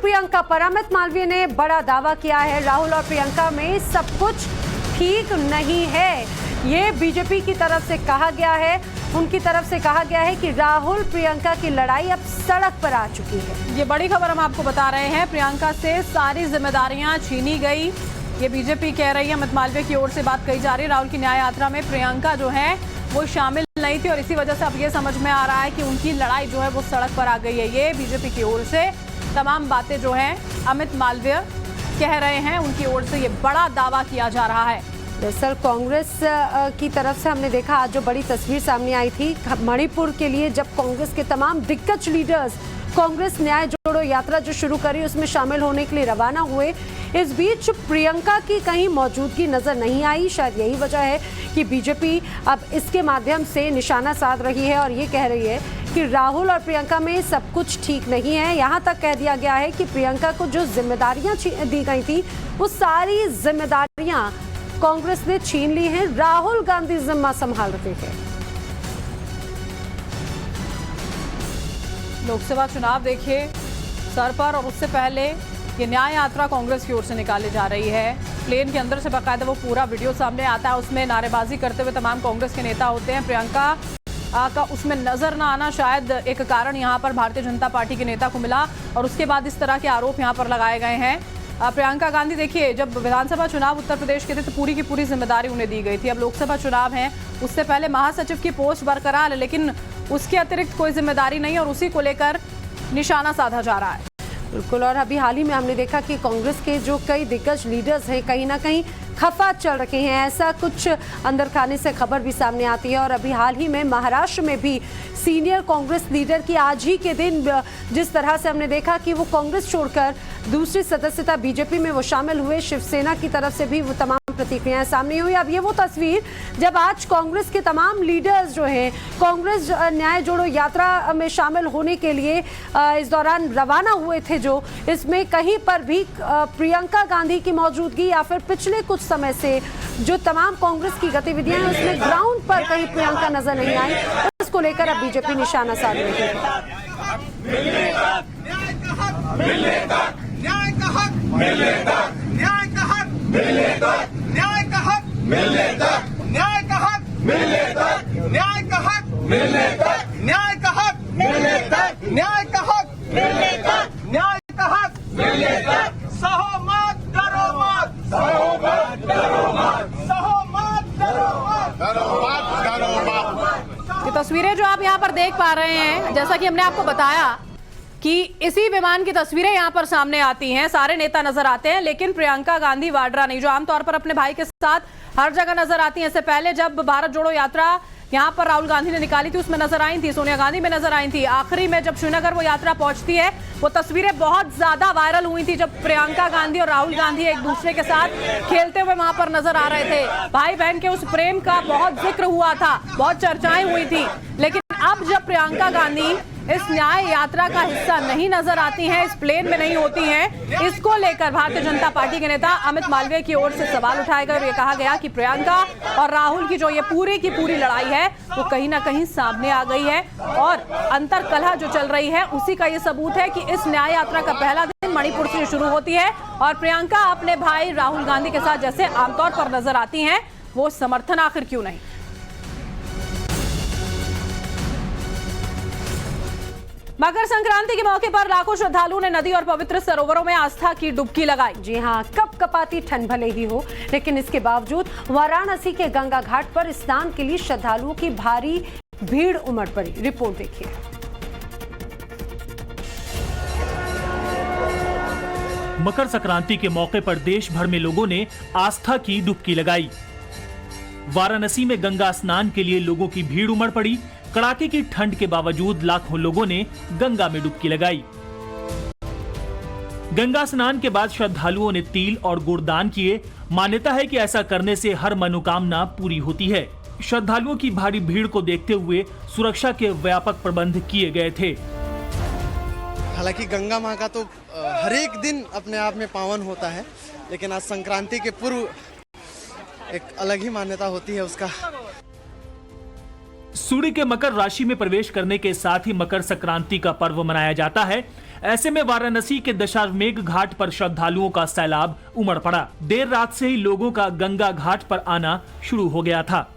प्रियंका पर अमित मालवीय ने बड़ा दावा किया है। राहुल और प्रियंका में सब कुछ ठीक नहीं है, ये बीजेपी की तरफ से कहा गया है। उनकी तरफ से कहा गया है कि राहुल प्रियंका की लड़ाई अब सड़क पर आ चुकी है। ये बड़ी खबर हम आपको बता रहे हैं, प्रियंका से सारी जिम्मेदारियां छीनी गई, ये बीजेपी कह रही है। अमित मालवीय की ओर से बात कही जा रही है। राहुल की न्याय यात्रा में प्रियंका जो है वो शामिल नहीं थी और इसी वजह से अब ये समझ में आ रहा है कि उनकी लड़ाई जो है वो सड़क पर आ गई है। ये बीजेपी की ओर से तमाम बातें जो हैं अमित मालवीय कह रहे हैं, उनकी ओर से ये बड़ा दावा किया जा रहा है। दरअसल कांग्रेस की तरफ से हमने देखा आज जो बड़ी तस्वीर सामने आई थी मणिपुर के लिए, जब कांग्रेस के तमाम दिग्गज लीडर्स कांग्रेस न्याय जोड़ो यात्रा जो शुरू करी उसमें शामिल होने के लिए रवाना हुए। इस बीच प्रियंका की कहीं मौजूदगी नजर नहीं आई। शायद यही वजह है कि बीजेपी अब इसके माध्यम से निशाना साध रही है और ये कह रही है कि राहुल और प्रियंका में सब कुछ ठीक नहीं है। यहाँ तक कह दिया गया है कि प्रियंका को जो जिम्मेदारियां दी गई थी वो सारी जिम्मेदारियां कांग्रेस ने छीन ली हैं। राहुल गांधी जिम्मा संभाल रहे हैं। लोकसभा चुनाव देखिए सर पर, और उससे पहले ये न्याय यात्रा कांग्रेस की ओर से निकाली जा रही है। प्लेन के अंदर से बाकायदा वो पूरा वीडियो सामने आता है, उसमें नारेबाजी करते हुए तमाम कांग्रेस के नेता होते हैं। प्रियंका का उसमें नजर ना आना शायद एक कारण यहाँ पर भारतीय जनता पार्टी के नेता को मिला और उसके बाद इस तरह के आरोप यहाँ पर लगाए गए हैं। प्रियंका गांधी देखिए, जब विधानसभा चुनाव उत्तर प्रदेश के थे तो पूरी की पूरी जिम्मेदारी उन्हें दी गई थी। अब लोकसभा चुनाव हैं, उससे पहले महासचिव की पोस्ट बरकरार है, लेकिन उसके अतिरिक्त कोई जिम्मेदारी नहीं और उसी को लेकर निशाना साधा जा रहा है। बिल्कुल, और अभी हाल ही में हमने देखा कि कांग्रेस के जो कई दिग्गज लीडर्स हैं कहीं ना कहीं खफा चल रखे हैं, ऐसा कुछ अंदर खाने से खबर भी सामने आती है। और अभी हाल ही में महाराष्ट्र में भी सीनियर कांग्रेस लीडर की आज ही के दिन जिस तरह से हमने देखा कि वो कांग्रेस छोड़कर दूसरी सदस्यता बीजेपी में वो शामिल हुए, शिवसेना की तरफ से भी वो तमाम प्रतिक्रियाएं सामने हुई। अब ये वो तस्वीर जब आज कांग्रेस के तमाम लीडर्स जो हैं कांग्रेस न्याय जोड़ो यात्रा में शामिल होने के लिए इस दौरान रवाना हुए थे, जो इसमें कहीं पर भी प्रियंका गांधी की मौजूदगी या फिर पिछले कुछ समय से जो तमाम कांग्रेस की गतिविधियां हैं उसमें ग्राउंड पर कहीं प्रियंका नजर नहीं आई। इसको लेकर अब बीजेपी निशाना साध रही है। ये तस्वीरें जो आप यहाँ पर देख पा रहे हैं, जैसा कि हमने आपको बताया कि इसी विमान की तस्वीरें यहाँ पर सामने आती हैं, सारे नेता नजर आते हैं, लेकिन प्रियंका गांधी वाड्रा नहीं, जो आमतौर पर अपने भाई के साथ हर जगह नजर आती हैं। इससे पहले जब भारत जोड़ो यात्रा यहाँ पर राहुल गांधी ने निकाली थी उसमें नजर आई थी, सोनिया गांधी में नजर आई थी। आखिरी में जब श्रीनगर वो यात्रा पहुंचती है वो तस्वीरें बहुत ज्यादा वायरल हुई थी, जब प्रियंका गांधी और राहुल गांधी एक दूसरे के साथ खेलते हुए वहां पर नजर आ रहे थे। भाई बहन के उस प्रेम का बहुत जिक्र हुआ था, बहुत चर्चाएं हुई थी। लेकिन अब जब प्रियंका गांधी इस न्याय यात्रा का हिस्सा नहीं नजर आती हैं, इस प्लेन में नहीं होती हैं, इसको लेकर भारतीय जनता पार्टी के नेता अमित मालवीय की ओर से सवाल उठाए गए और ये कहा गया कि प्रियंका और राहुल की जो ये पूरी की पूरी लड़ाई है वो कहीं ना कहीं सामने आ गई है और अंतर कलह जो चल रही है उसी का ये सबूत है कि इस न्याय यात्रा का पहला दिन मणिपुर से शुरू होती है और प्रियंका अपने भाई राहुल गांधी के साथ जैसे आमतौर पर नजर आती हैं, वो समर्थन आखिर क्यों नहीं। मकर संक्रांति के मौके पर लाखों श्रद्धालुओं ने नदी और पवित्र सरोवरों में आस्था की डुबकी लगाई। जी हां, कपकपाती ठंड भले ही हो, लेकिन इसके बावजूद वाराणसी के गंगा घाट पर स्नान के लिए श्रद्धालुओं की भारी भीड़ उमड़ पड़ी। रिपोर्ट देखिए। मकर संक्रांति के मौके पर देश भर में लोगों ने आस्था की डुबकी लगाई। वाराणसी में गंगा स्नान के लिए लोगों की भीड़ उमड़ पड़ी। कड़ाके की ठंड के बावजूद लाखों लोगों ने गंगा में डुबकी लगाई। गंगा स्नान के बाद श्रद्धालुओं ने तिल और गुड़ दान किए। मान्यता है कि ऐसा करने से हर मनोकामना पूरी होती है। श्रद्धालुओं की भारी भीड़ को देखते हुए सुरक्षा के व्यापक प्रबंध किए गए थे। हालांकि गंगा मां का तो हर एक दिन अपने आप में पावन होता है, लेकिन आज संक्रांति के पूर्व एक अलग ही मान्यता होती है उसका। सूर्य के मकर राशि में प्रवेश करने के साथ ही मकर संक्रांति का पर्व मनाया जाता है। ऐसे में वाराणसी के दशाश्वमेध घाट पर श्रद्धालुओं का सैलाब उमड़ पड़ा। देर रात से ही लोगों का गंगा घाट पर आना शुरू हो गया था।